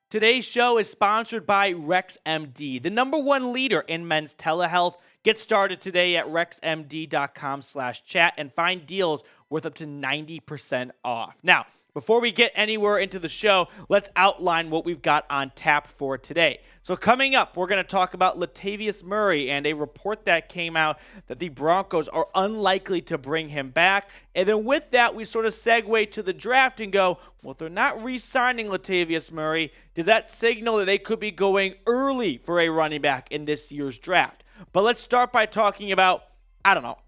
Today's show is sponsored by RexMD, the #1 leader in men's telehealth. Get started today at rexmd.com/chat and find deals worth up to 90% off. Now, before we get anywhere into the show, let's outline what we've got on tap for today. So coming up, we're going to talk about Latavius Murray and a report that came out that the Broncos are unlikely to bring him back. And then with that, we sort of segue to the draft and go, well, if they're not re-signing Latavius Murray, does that signal that they could be going early for a running back in this year's draft? But let's start by talking about,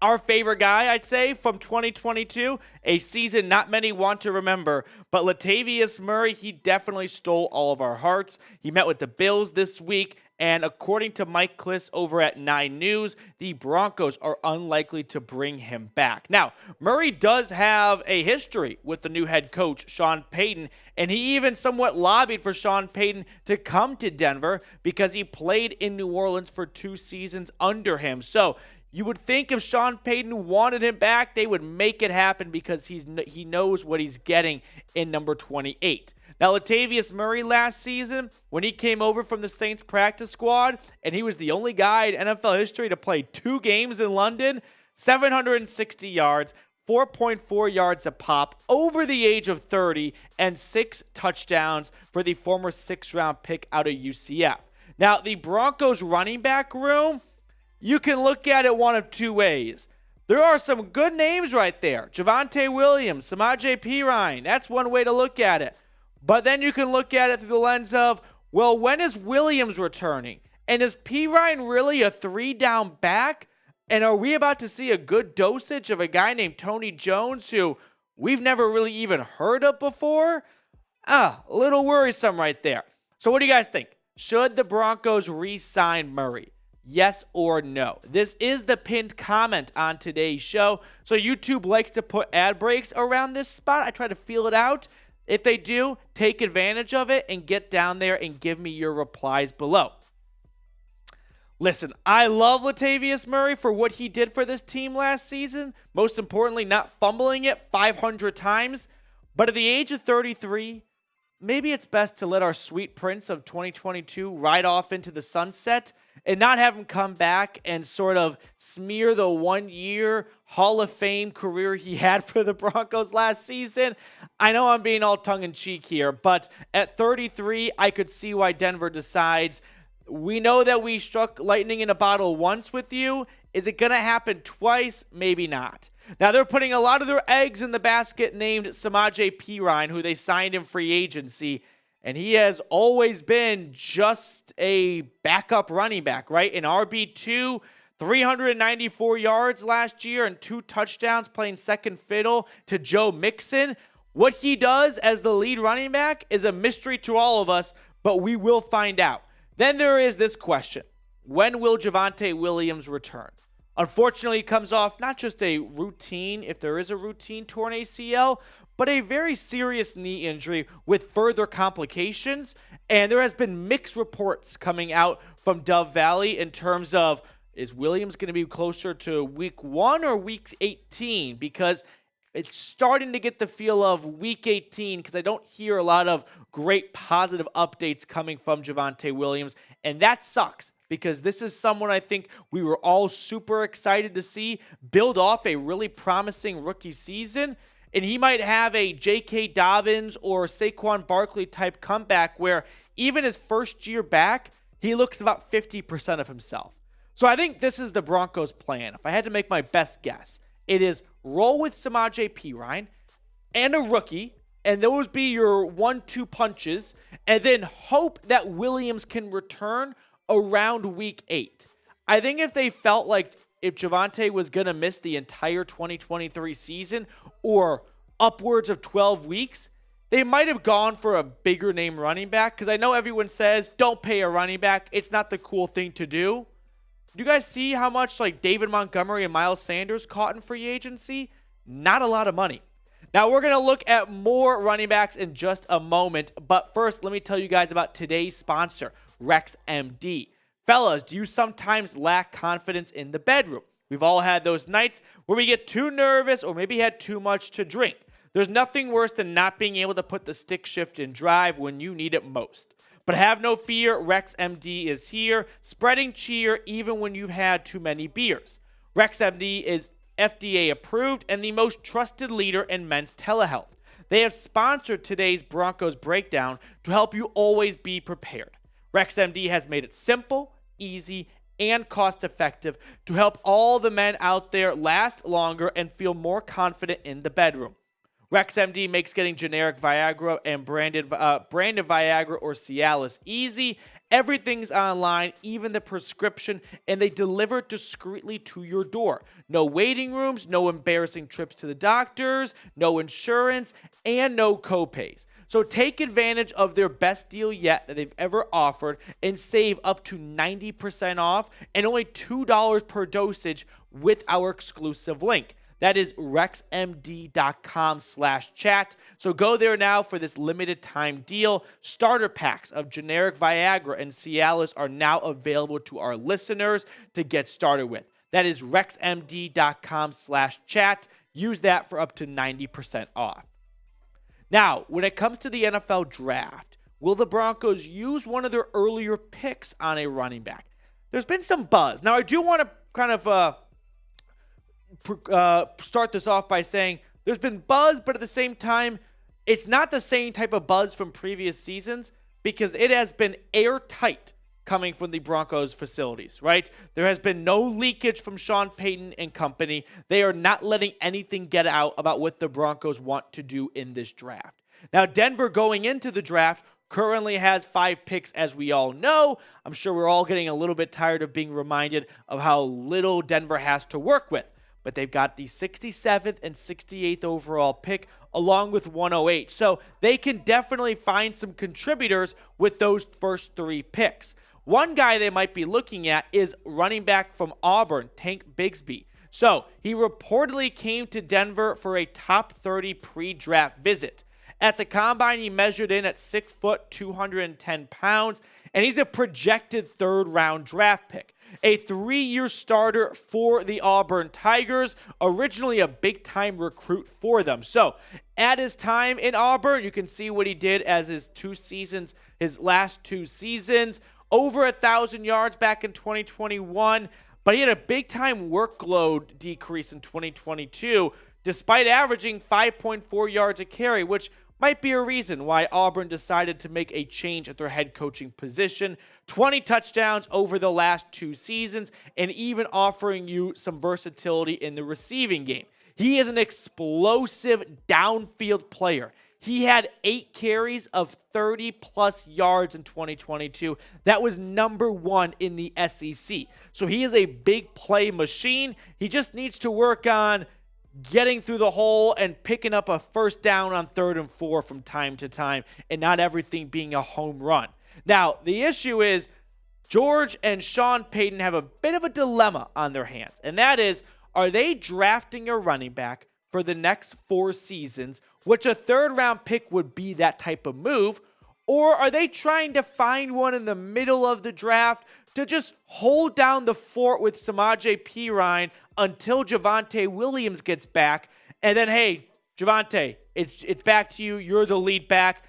our favorite guy, I'd say, from 2022, a season not many want to remember. But Latavius Murray, he definitely stole all of our hearts. He met with the Bills this week, and according to Mike Klis over at 9 News, the Broncos are unlikely to bring him back. Now, Murray does have a history with the new head coach, Sean Payton, and he even somewhat lobbied for Sean Payton to come to Denver because he played in New Orleans for 2 seasons under him. So, you would think if Sean Payton wanted him back, they would make it happen because he knows what he's getting in number 28. Now, Latavius Murray last season, when he came over from the Saints practice squad, and he was the only guy in NFL history to play 2 games in London, 760 yards, 4.4 yards a pop, over the age of 30, and 6 touchdowns for the former 6th-round pick out of UCF. Now, the Broncos running back room, you can look at it one of 2 ways. There are some good names right there. Javonte Williams, Samaje Perine. That's one way to look at it. But then you can look at it through the lens of, well, when is Williams returning? And is Perine really a 3-down back? And are we about to see a good dosage of a guy named Tony Jones who we've never really even heard of before? A little worrisome right there. So what do you guys think? Should the Broncos re-sign Murray? Yes or no? This is the pinned comment on today's show. So YouTube likes to put ad breaks around this spot. I try to feel it out. If they do, take advantage of it and get down there and give me your replies below. Listen, I love Latavius Murray for what he did for this team last season. Most importantly, not fumbling it 500 times. But at the age of 33, maybe it's best to let our sweet prince of 2022 ride off into the sunset and not have him come back and sort of smear the 1-year Hall of Fame career he had for the Broncos last season. I know I'm being all tongue-in-cheek here, but at 33, I could see why Denver decides, we know that we struck lightning in a bottle once with you. Is it going to happen twice? Maybe not. Now, they're putting a lot of their eggs in the basket named Samaje Perine, who they signed in free agency. And he has always been just a backup running back, right? An RB2, 394 yards last year and 2 touchdowns playing second fiddle to Joe Mixon. What he does as the lead running back is a mystery to all of us, but we will find out. Then there is this question. When will Javonte Williams return? Unfortunately, he comes off not just a routine, if there is a routine torn ACL, but a very serious knee injury with further complications. And there has been mixed reports coming out from Dove Valley in terms of, is Williams going to be closer to week 1 or week 18? Because it's starting to get the feel of week 18 because I don't hear a lot of great positive updates coming from Javonte Williams. And that sucks because this is someone I think we were all super excited to see build off a really promising rookie season. And he might have a J.K. Dobbins or Saquon Barkley type comeback where even his first year back, he looks about 50% of himself. So I think this is the Broncos' plan. If I had to make my best guess, it is roll with Samaje Perine and a rookie, and those be your 1-2 punches, and then hope that Williams can return around week 8. I think if they felt like if Javonte was going to miss the entire 2023 season or upwards of 12 weeks, they might have gone for a bigger name running back because I know everyone says don't pay a running back. It's not the cool thing to do. Do you guys see how much like David Montgomery and Miles Sanders caught in free agency? Not a lot of money. Now we're going to look at more running backs in just a moment, but first let me tell you guys about today's sponsor, RexMD. Fellas, do you sometimes lack confidence in the bedroom? We've all had those nights where we get too nervous or maybe had too much to drink. There's nothing worse than not being able to put the stick shift in drive when you need it most. But have no fear, RexMD is here, spreading cheer even when you've had too many beers. RexMD is FDA approved and the most trusted leader in men's telehealth. They have sponsored today's Broncos Breakdown to help you always be prepared. RexMD has made it simple, easy, and cost-effective to help all the men out there last longer and feel more confident in the bedroom. RexMD makes getting generic Viagra and branded Viagra or Cialis easy. Everything's online, even the prescription, and they deliver discreetly to your door. No waiting rooms, no embarrassing trips to the doctors, no insurance, and no copays. So take advantage of their best deal yet that they've ever offered and save up to 90% off and only $2 per dosage with our exclusive link. That is rexmd.com/chat. So go there now for this limited time deal. Starter packs of generic Viagra and Cialis are now available to our listeners to get started with. That is rexmd.com/chat. Use that for up to 90% off. Now, when it comes to the NFL draft, will the Broncos use one of their earlier picks on a running back? There's been some buzz. Now, I do want to kind of start this off by saying there's been buzz, but at the same time, it's not the same type of buzz from previous seasons because it has been airtight coming from the Broncos facilities, right? There has been no leakage from Sean Payton and company. They are not letting anything get out about what the Broncos want to do in this draft. Now, Denver going into the draft currently has 5 picks, as we all know. I'm sure we're all getting a little bit tired of being reminded of how little Denver has to work with. But they've got the 67th and 68th overall pick along with 108. So they can definitely find some contributors with those first 3 picks. One guy they might be looking at is running back from Auburn, Tank Bigsby. So he reportedly came to Denver for a top 30 pre-draft visit. At the combine, he measured in at 6 foot, 210 pounds, and he's a projected 3rd-round draft pick. A 3-year starter for the Auburn Tigers, originally a big-time recruit for them. So at his time in Auburn, you can see what he did as his last 2 seasons. Over 1,000 yards back in 2021, but he had a big-time workload decrease in 2022, despite averaging 5.4 yards a carry, which might be a reason why Auburn decided to make a change at their head coaching position. 20 touchdowns over the last 2 seasons, and even offering you some versatility in the receiving game. He is an explosive downfield player. He had 8 carries of 30-plus yards in 2022. That was number 1 in the SEC. So he is a big play machine. He just needs to work on getting through the hole and picking up a first down on 3rd and 4 from time to time, and not everything being a home run. Now, the issue is George and Sean Payton have a bit of a dilemma on their hands, and that is, are they drafting a running back for the next 4 seasons, which a 3rd-round pick would be that type of move, or are they trying to find one in the middle of the draft to just hold down the fort with Samaje Perine until Javonte Williams gets back, and then, hey, Javonte, it's back to you. You're the lead back.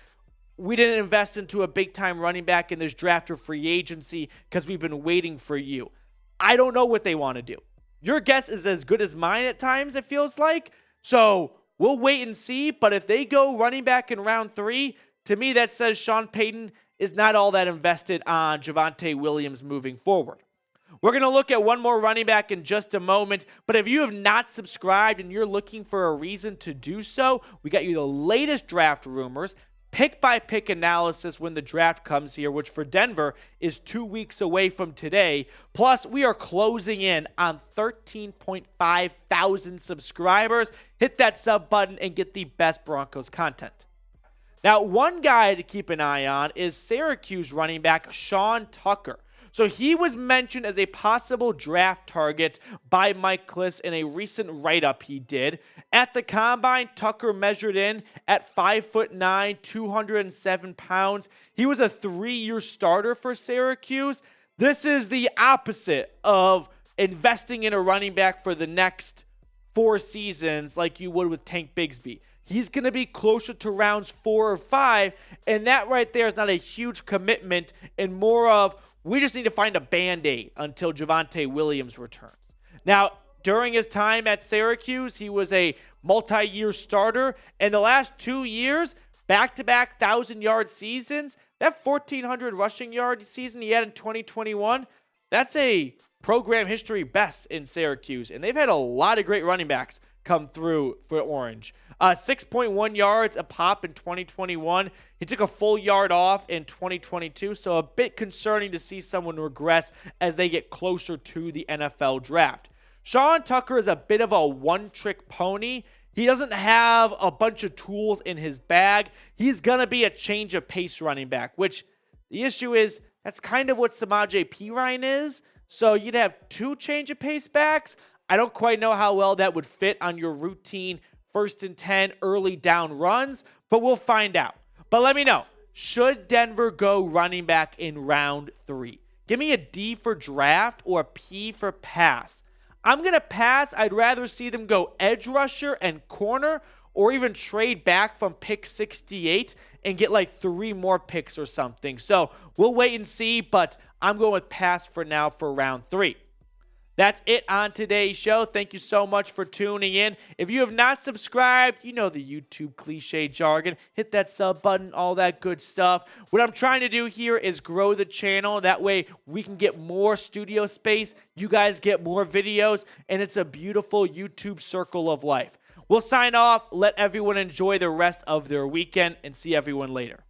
We didn't invest into a big-time running back in this draft or free agency because we've been waiting for you. I don't know what they want to do. Your guess is as good as mine at times, it feels like. So we'll wait and see, but if they go running back in round 3, to me that says Sean Payton is not all that invested on Javonte Williams moving forward. We're going to look at one more running back in just a moment, but if you have not subscribed and you're looking for a reason to do so, we got you the latest draft rumors, pick-by-pick analysis when the draft comes here, which for Denver is 2 weeks away from today. Plus, we are closing in on 13.5 thousand subscribers. Hit that sub button and get the best Broncos content. Now, one guy to keep an eye on is Syracuse running back Sean Tucker. So he was mentioned as a possible draft target by Mike Klis in a recent write-up he did. At the combine, Tucker measured in at 5'9", 207 pounds. He was a 3-year starter for Syracuse. This is the opposite of investing in a running back for the next 4 seasons like you would with Tank Bigsby. he's going to be closer to rounds 4 or 5. And that right there is not a huge commitment and more of we just need to find a Band-Aid until Javonte Williams returns. Now, during his time at Syracuse, he was a multi-year starter. And the last 2 years, back-to-back 1,000-yard seasons, that 1,400 rushing yard season he had in 2021, that's a program history best in Syracuse. And they've had a lot of great running backs come through for Orange. 6.1 yards a pop in 2021. He took a full yard off in 2022, so a bit concerning to see someone regress as they get closer to the NFL draft. Sean Tucker is a bit of a one-trick pony. He doesn't have a bunch of tools in his bag. He's going to be a change of pace running back, which the issue is that's kind of what Samaje Perine is. So you'd have 2 change of pace backs. I don't quite know how well that would fit on your routine 1st and 10 early down runs, but we'll find out. But let me know, should Denver go running back in round 3? Give me a D for draft or a P for pass. I'm going to pass. I'd rather see them go edge rusher and corner or even trade back from pick 68 and get like 3 more picks or something. So we'll wait and see, but I'm going with pass for now for round 3. That's it on today's show. Thank you so much for tuning in. If you have not subscribed, you know the YouTube cliche jargon. Hit that sub button, all that good stuff. What I'm trying to do here is grow the channel. That way we can get more studio space. You guys get more videos, and it's a beautiful YouTube circle of life. We'll sign off. Let everyone enjoy the rest of their weekend, and see everyone later.